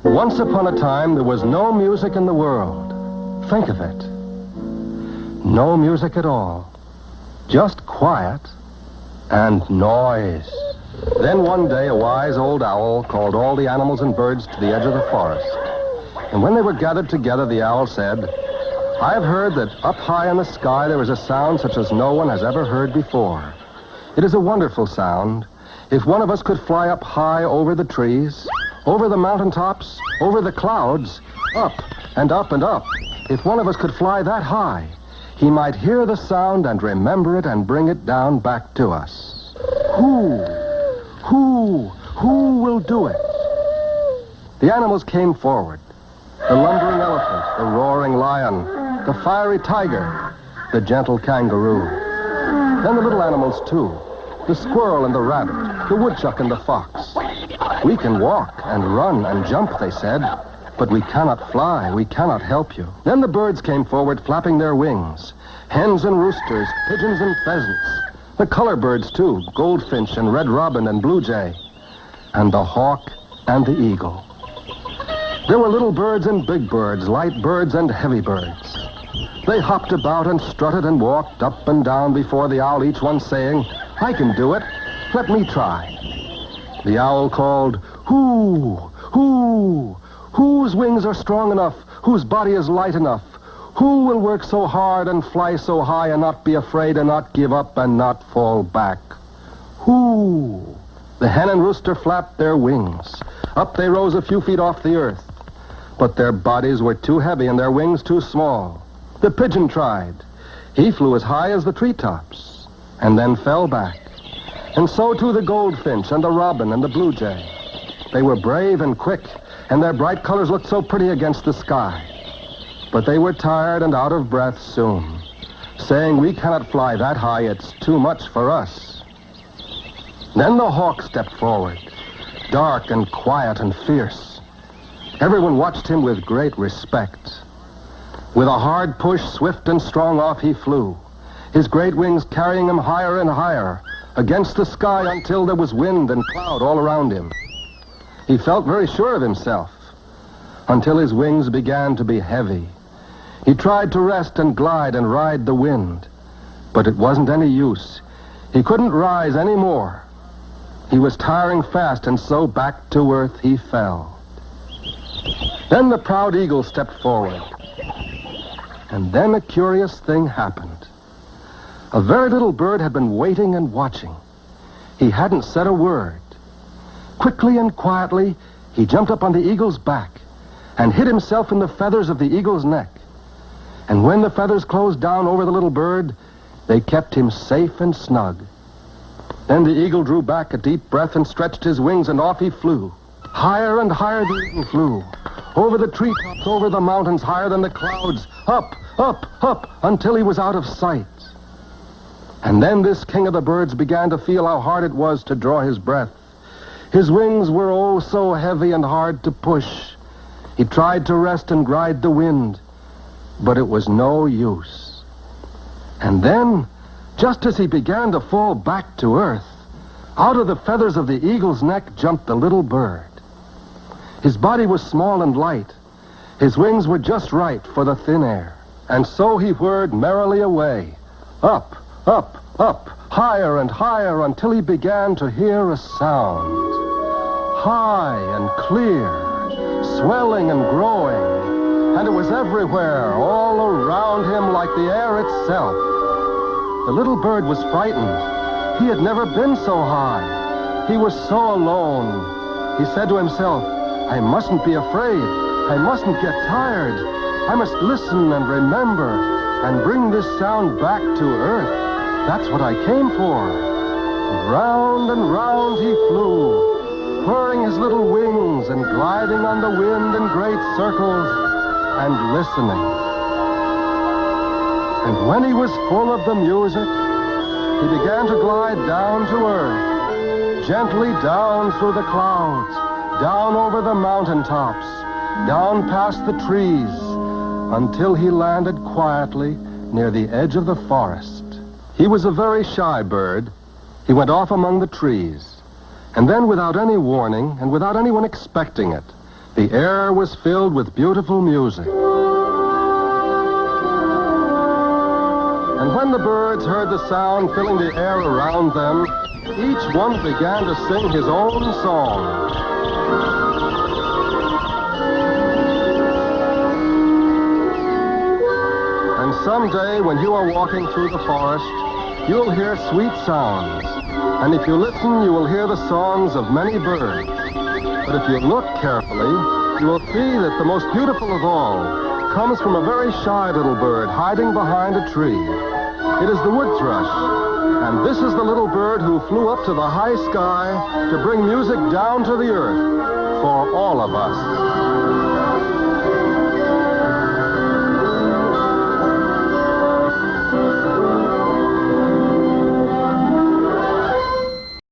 Once upon a time, there was no music in the world. Think of it. No music at all. Just quiet and noise. Then one day, a wise old owl called all the animals and birds to the edge of the forest. And when they were gathered together, the owl said, "I've heard that up high in the sky there is a sound such as no one has ever heard before. It is a wonderful sound. If one of us could fly up high over the trees, over the mountaintops, over the clouds, up and up and up, if one of us could fly that high, he might hear the sound and remember it and bring it down back to us. Who will do it?" The animals came forward. The lumbering elephant, the roaring lion, the fiery tiger, the gentle kangaroo. Then the little animals, too. The squirrel and the rabbit, the woodchuck and the fox. "We can walk and run and jump," they said, "but we cannot fly. We cannot help you." Then the birds came forward, flapping their wings. Hens and roosters, pigeons and pheasants. The color birds, too, goldfinch and red robin and blue jay. And the hawk and the eagle. There were little birds and big birds, light birds and heavy birds. They hopped about and strutted and walked up and down before the owl, each one saying, "I can do it. Let me try." The owl called, Whose wings are strong enough? Whose body is light enough? Who will work so hard and fly so high and not be afraid and not give up and not fall back? Who?" The hen and rooster flapped their wings. Up they rose a few feet off the earth. But their bodies were too heavy and their wings too small. The pigeon tried. He flew as high as the treetops and then fell back. And so too the goldfinch and the robin and the blue jay. They were brave and quick, and their bright colors looked so pretty against the sky. But they were tired and out of breath soon, saying, "We cannot fly that high. It's too much for us." Then the hawk stepped forward, dark and quiet and fierce. Everyone watched him with great respect. With a hard push, swift and strong, off he flew, his great wings carrying him higher and higher against the sky until there was wind and cloud all around him. He felt very sure of himself until his wings began to be heavy. He tried to rest and glide and ride the wind, but it wasn't any use. He couldn't rise any more. He was tiring fast, and so back to earth he fell. Then the proud eagle stepped forward. And then a curious thing happened. A very little bird had been waiting and watching. He hadn't said a word. Quickly and quietly, he jumped up on the eagle's back and hid himself in the feathers of the eagle's neck. And when the feathers closed down over the little bird, they kept him safe and snug. Then the eagle drew back a deep breath and stretched his wings, and off he flew. Higher and higher the eagle flew, over the treetops, over the mountains, higher than the clouds, up, up, up, until he was out of sight. And then this king of the birds began to feel how hard it was to draw his breath. His wings were oh so heavy and hard to push. He tried to rest and ride the wind, but it was no use. And then, just as he began to fall back to earth, out of the feathers of the eagle's neck jumped the little bird. His body was small and light. His wings were just right for the thin air. And so he whirred merrily away, up, up, up, higher and higher, until he began to hear a sound. High and clear, swelling and growing, and it was everywhere, all around him like the air itself. The little bird was frightened. He had never been so high. He was so alone. He said to himself, "I mustn't be afraid. I mustn't get tired. I must listen and remember and bring this sound back to earth. That's what I came for." Round and round he flew, whirring his little wings and gliding on the wind in great circles and listening. And when he was full of the music, he began to glide down to earth, gently down through the clouds, down over the mountaintops, down past the trees, until he landed quietly near the edge of the forest. He was a very shy bird. He went off among the trees. And then, without any warning, and without anyone expecting it, the air was filled with beautiful music. And when the birds heard the sound filling the air around them, each one began to sing his own song. And someday, when you are walking through the forest, you'll hear sweet sounds. And if you listen, you will hear the songs of many birds. But if you look carefully, you will see that the most beautiful of all comes from a very shy little bird hiding behind a tree. It is the wood thrush. And this is the little bird who flew up to the high sky to bring music down to the earth for all of us.